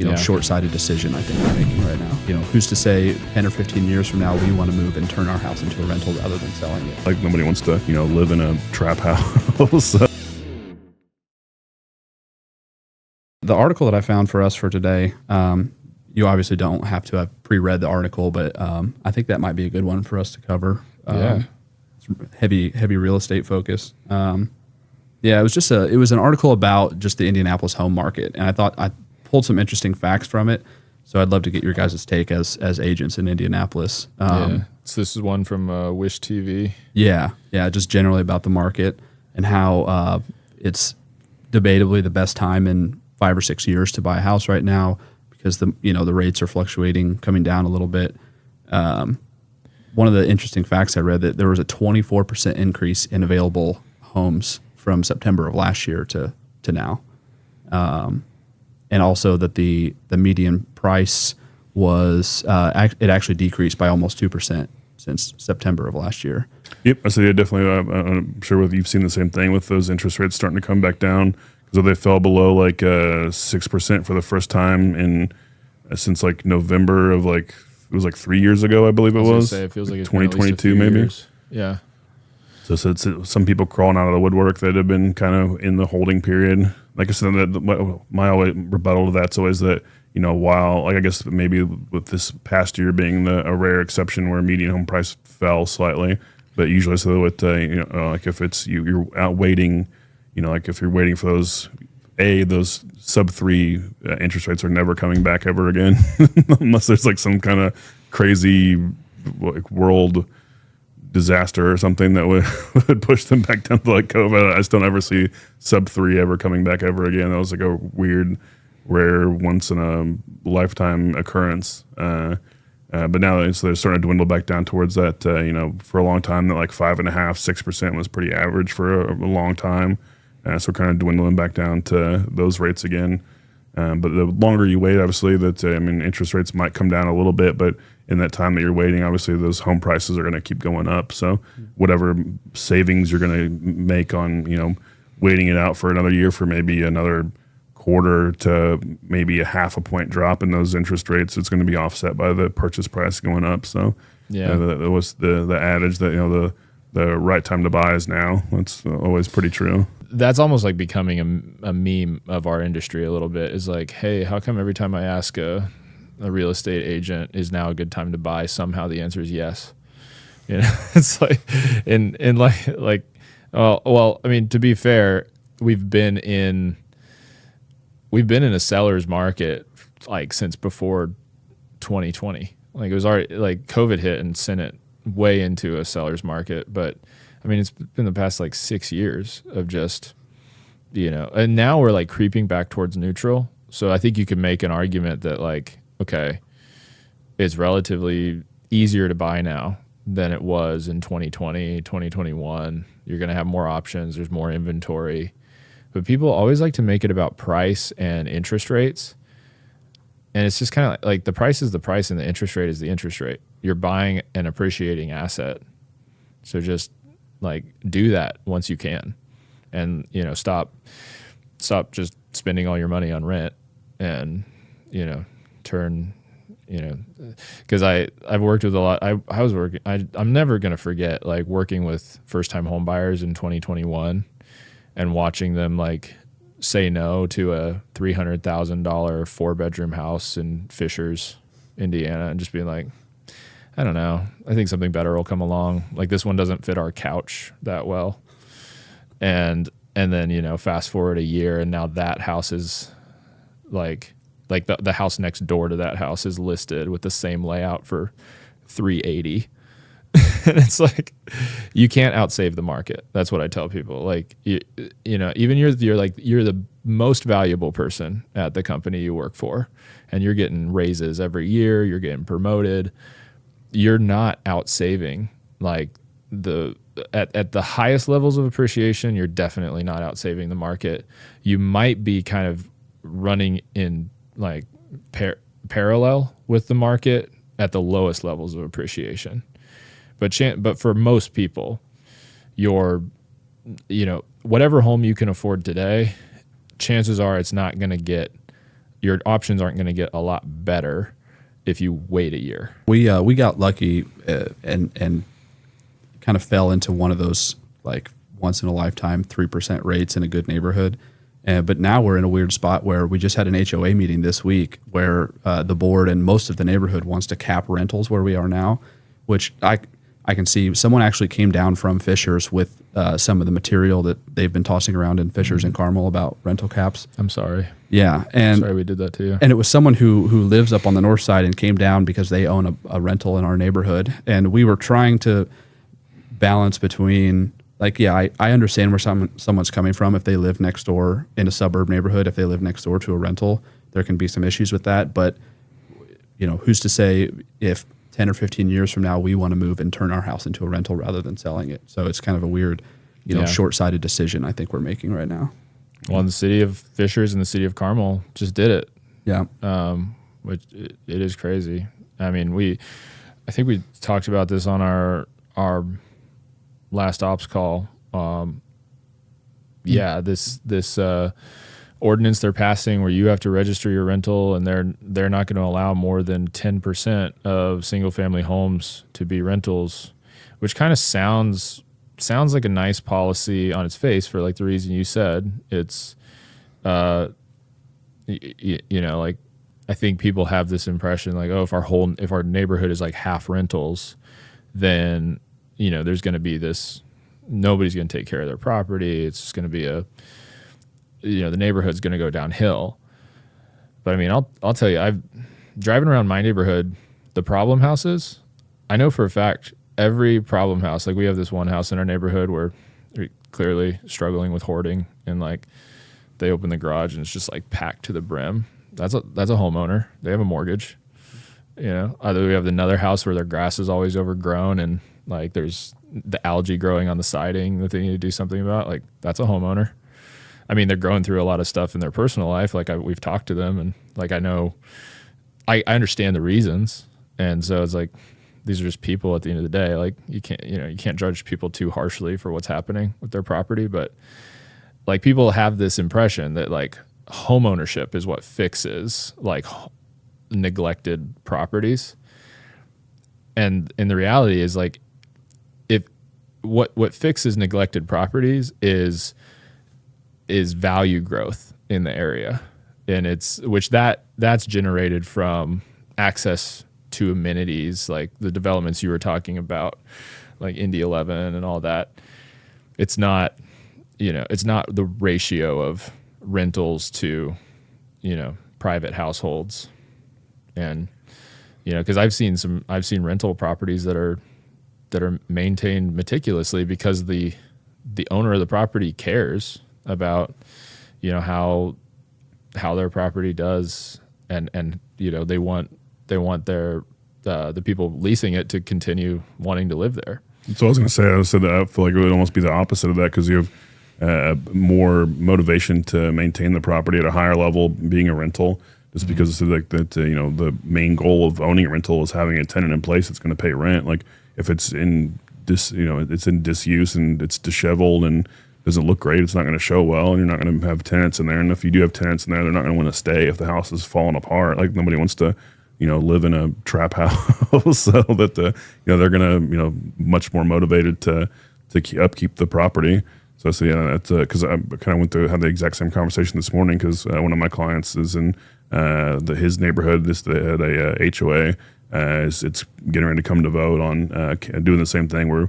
short-sighted decision I think we're making right now. Who's to say 10 or 15 years from now we want to move and turn our house into a rental rather than selling it? Like nobody wants to, live in a trap house. The article that I found for us for today, you obviously don't have to have pre-read the article, but I think that might be a good one for us to cover. It's heavy real estate focus. It was an article about just the Indianapolis home market, and I thought I pulled some interesting facts from it. So I'd love to get your guys' take as agents in Indianapolis. So this is one from Wish TV. Yeah, just generally about the market and how it's debatably the best time in 5 or 6 years to buy a house right now because the rates are fluctuating, coming down a little bit. One of the interesting facts I read that there was a 24% increase in available homes from September of last year to now. And also that the median price was it actually decreased by almost 2% since September of last year. Yep, I say definitely. I'm sure you've seen the same thing with those interest rates starting to come back down because they fell below 6% for the first time in since November of it was 3 years ago, I believe it was. It feels like it's 2022 maybe. Years. Yeah. So it's some people crawling out of the woodwork that have been kind of in the holding period. Like I said, my always rebuttal to that's always that, while I guess maybe with this past year being a rare exception where median home price fell slightly, but usually so with, if it's you're out waiting, if you're waiting for those sub-3 interest rates are never coming back ever again, unless there's some kind of crazy world disaster or something that would push them back down to COVID. I still never see sub-3 ever coming back ever again. That was a weird, rare, once in a lifetime occurrence. But now they're starting to dwindle back down towards that. For a long time, that 5.5%, 6% was pretty average for a long time. So we're kind of dwindling back down to those rates again. But the longer you wait, obviously, interest rates might come down a little bit, but in that time that you're waiting, obviously, those home prices are going to keep going up. So whatever savings you're going to make on, waiting it out for another year for maybe another quarter to maybe a half a point drop in those interest rates, it's going to be offset by the purchase price going up. So that was the adage that, the right time to buy is now. That's always pretty true. That's almost becoming a meme of our industry a little bit. Is hey, how come every time I ask a real estate agent is now a good time to buy, somehow the answer is yes. It's to be fair, we've been in a seller's market since before 2020. It was already COVID hit and sent it way into a seller's market, but it's been the past 6 years of just, and now we're creeping back towards neutral. So I think you could make an argument that okay, it's relatively easier to buy now than it was in 2020, 2021. You're going to have more options. There's more inventory, but people always like to make it about price and interest rates. And it's just kind of the price is the price and the interest rate is the interest rate. You're buying an appreciating asset. So just do that once you can, and stop just spending all your money on rent, and turn because I've worked with a lot. I'm never gonna forget working with first time home buyers in 2021 and watching them say no to a $300,000 4-bedroom house in Fishers, Indiana, and just being I don't know. I think something better will come along. This one doesn't fit our couch that well. And then, fast forward a year and now that house is the house next door to that house is listed with the same layout for $380. And it's you can't outsave the market. That's what I tell people. Even you're the most valuable person at the company you work for, and you're getting raises every year. You're getting promoted. You're not outsaving at the highest levels of appreciation. You're definitely not outsaving the market. You might be kind of running in parallel with the market at the lowest levels of appreciation. But for most people, whatever home you can afford today, chances are it's not going to get your options aren't going to get a lot better if you wait a year. We got lucky and kind of fell into one of those like once in a lifetime 3% rates in a good neighborhood. But now we're in a weird spot where we just had an HOA meeting this week where the board and most of the neighborhood wants to cap rentals where we are now, which I can see someone actually came down from Fishers with some of the material that they've been tossing around in Fishers and Carmel about rental caps. I'm sorry. Yeah. And sorry we did that to you. And it was someone who lives up on the north side and came down because they own a rental in our neighborhood. And we were trying to balance between like, yeah, I understand where someone's coming from. If they live next door in a suburb neighborhood, if they live next door to a rental, there can be some issues with that. But, who's to say if 10 or 15 years from now we want to move and turn our house into a rental rather than selling it? So it's kind of a weird, short-sighted decision I think we're making right now. Well, the city of Fishers and the city of Carmel just did it. Yeah. Which it is crazy. I mean, I think we talked about this on our last ops call. This ordinance they're passing where you have to register your rental, and they're not going to allow more than 10% of single family homes to be rentals, which kind of sounds like a nice policy on its face for like the reason you said. It's like I think people have this impression like, oh, if our neighborhood is like half rentals, then there's going to be this, nobody's going to take care of their property. It's just going to be the neighborhood's going to go downhill. But I mean, I'll tell you, I've driving around my neighborhood, the problem houses, I know for a fact every problem house, like we have this one house in our neighborhood where they're clearly struggling with hoarding, and like they open the garage and it's just like packed to the brim. That's a homeowner. They have a mortgage. Either we have another house where their grass is always overgrown and like there's the algae growing on the siding that they need to do something about. Like that's a homeowner. I mean, they're going through a lot of stuff in their personal life. Like we've talked to them, and like I know, I understand the reasons, and so it's like these are just people at the end of the day. Like you can't judge people too harshly for what's happening with their property, but like people have this impression that like home ownership is what fixes like neglected properties, and the reality is like if what fixes neglected properties is value growth in the area, and that's generated from access to amenities like the developments you were talking about, like Indy 11 and all that. It's not the ratio of rentals to private households, and because I've seen rental properties that are maintained meticulously because the owner of the property cares about how their property does, and they want their the people leasing it to continue wanting to live there. So I was going to say, that I feel like it would almost be the opposite of that, because you have more motivation to maintain the property at a higher level being a rental, just because it's like that. The main goal of owning a rental is having a tenant in place that's going to pay rent. Like if it's in it's in disuse and it's disheveled and doesn't look great, it's not going to show well, and you're not going to have tenants in there. And if you do have tenants in there, they're not going to want to stay if the house is falling apart. Like nobody wants to, live in a trap house, so that they're going to, much more motivated to upkeep the property. So yeah, that's because I kind of went to have the exact same conversation this morning, because one of my clients is in his neighborhood. They had a HOA. It's getting ready to come to vote on doing the same thing where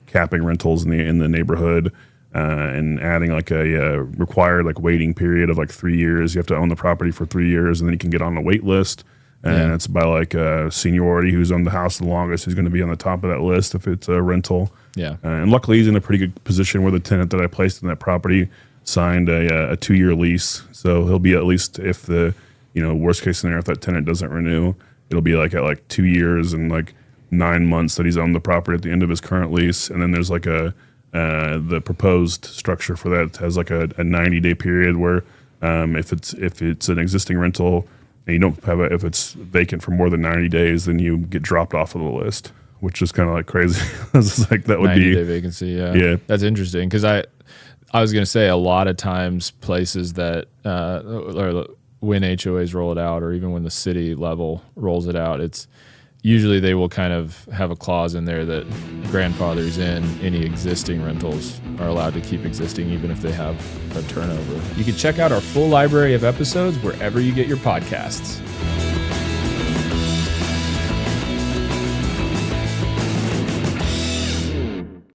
capping rentals in the neighborhood, and adding like a required like waiting period of like 3 years. You have to own the property for 3 years, and then you can get on the wait list. And it's by like seniority, who's owned the house the longest, who's going to be on the top of that list if it's a rental. Yeah. And luckily he's in a pretty good position where the tenant that I placed in that property signed a 2-year lease. So he'll be at least, if the, worst case scenario, if that tenant doesn't renew, it'll be like at like 2 years and like 9 months that he's owned the property at the end of his current lease. And then there's like the proposed structure for that has like a 90-day period where if it's an existing rental and you don't have if it's vacant for more than 90 days, then you get dropped off of the list, which is kind of like crazy. It's like that would 90-day vacancy. Yeah. That's interesting, because I was going to say a lot of times places that or when HOAs roll it out, or even when the city level rolls it out, it's usually they will kind of have a clause in there that grandfathers in any existing rentals are allowed to keep existing even if they have a turnover. You can check out our full library of episodes wherever you get your podcasts.